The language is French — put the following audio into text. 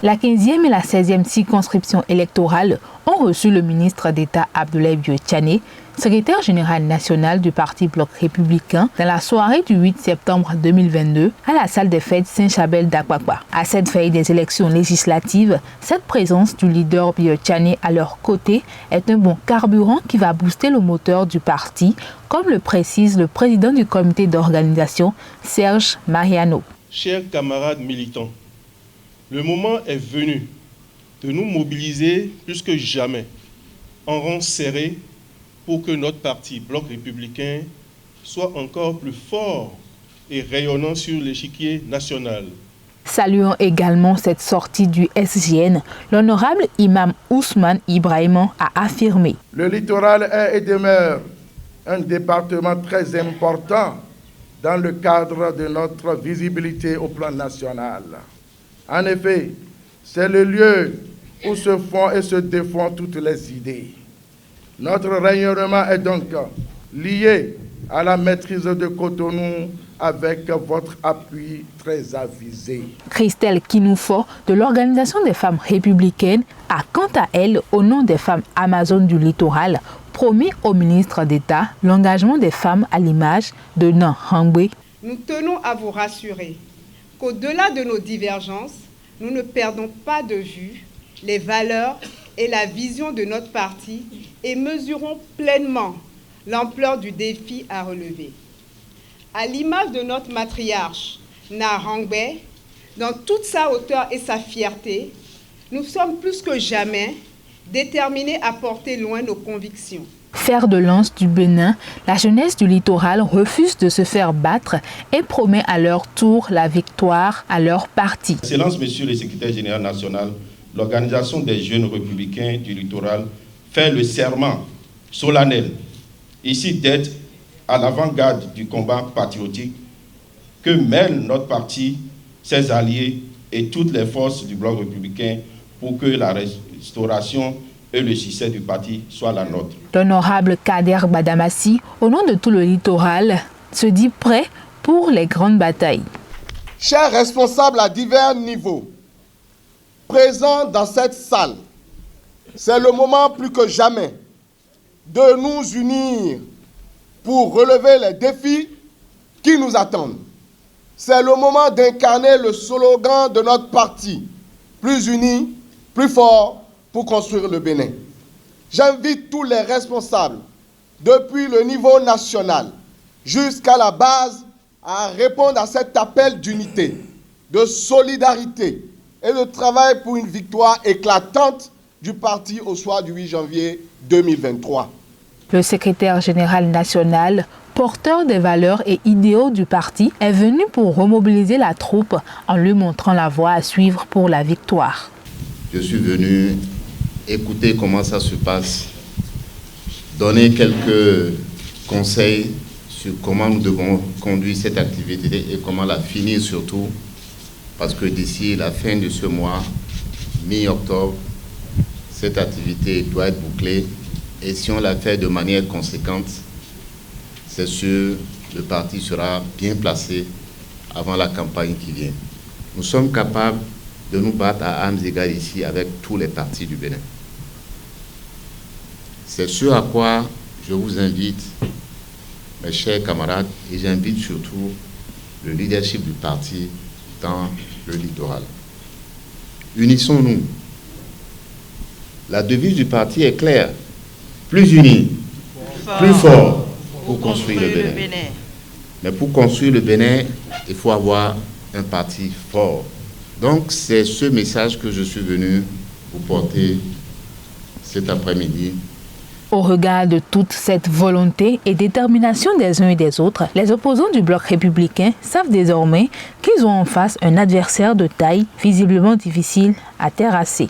La 15e et la 16e circonscription électorale ont reçu le ministre d'État Abdoulaye Bieuye, secrétaire général national du Parti Bloc républicain, dans la soirée du 8 septembre 2022 à la salle des fêtes Saint-Chabel d'Akwakwa. À cette veille des élections législatives, cette présence du leader Bieuye à leur côté est un bon carburant qui va booster le moteur du parti, comme le précise le président du comité d'organisation, Serge Mariano. Chers camarades militants, le moment est venu de nous mobiliser plus que jamais en rang serré pour que notre parti Bloc républicain soit encore plus fort et rayonnant sur l'échiquier national. Saluons également cette sortie du SGN. L'honorable imam Ousmane Ibrahima a affirmé: le littoral est et demeure un département très important dans le cadre de notre visibilité au plan national. En effet, c'est le lieu où se font et se défont toutes les idées. Notre rayonnement est donc lié à la maîtrise de Cotonou avec votre appui très avisé. Christelle Kinoufo de l'Organisation des femmes républicaines a quant à elle, au nom des femmes amazones du littoral, promis au ministre d'État l'engagement des femmes à l'image de Nan Hangwe. Nous tenons à vous rassurer qu'au-delà de nos divergences, nous ne perdons pas de vue les valeurs et la vision de notre parti et mesurons pleinement l'ampleur du défi à relever. À l'image de notre matriarche, Nan Hangwe, dans toute sa hauteur et sa fierté, nous sommes plus que jamais déterminés à porter loin nos convictions. Fer de lance du Bénin, la jeunesse du littoral refuse de se faire battre et promet à leur tour la victoire à leur parti. Excellence, Monsieur le secrétaire général national, l'Organisation des jeunes républicains du littoral fait le serment solennel, ici d'être à l'avant-garde du combat patriotique que mène notre parti, ses alliés et toutes les forces du bloc républicain pour que la restauration et le succès du parti soient la nôtre. L'honorable Kader Badamassi, au nom de tout le littoral, se dit prêt pour les grandes batailles. Chers responsables à divers niveaux, présents dans cette salle, c'est le moment plus que jamais de nous unir pour relever les défis qui nous attendent. C'est le moment d'incarner le slogan de notre parti, plus unis, plus forts pour construire le Bénin. J'invite tous les responsables, depuis le niveau national jusqu'à la base, à répondre à cet appel d'unité, de solidarité et de travail pour une victoire éclatante du parti au soir du 8 janvier 2023. Le secrétaire général national, porteur des valeurs et idéaux du parti, est venu pour remobiliser la troupe en lui montrant la voie à suivre pour la victoire. Je suis venu écouter comment ça se passe, donner quelques conseils sur comment nous devons conduire cette activité et comment la finir surtout, parce que d'ici la fin de ce mois, mi-octobre, cette activité doit être bouclée et si on la fait de manière conséquente, c'est sûr, le parti sera bien placé avant la campagne qui vient. Nous sommes capables de nous battre à armes égales ici avec tous les partis du Bénin. C'est ce à quoi je vous invite, mes chers camarades, et j'invite surtout le leadership du parti dans le littoral. Unissons-nous. La devise du parti est claire. Plus unis, plus forts pour construire le Bénin. Mais pour construire le Bénin, il faut avoir un parti fort. Donc c'est ce message que je suis venu vous porter cet après-midi. Au regard de toute cette volonté et détermination des uns et des autres, les opposants du bloc républicain savent désormais qu'ils ont en face un adversaire de taille visiblement difficile à terrasser.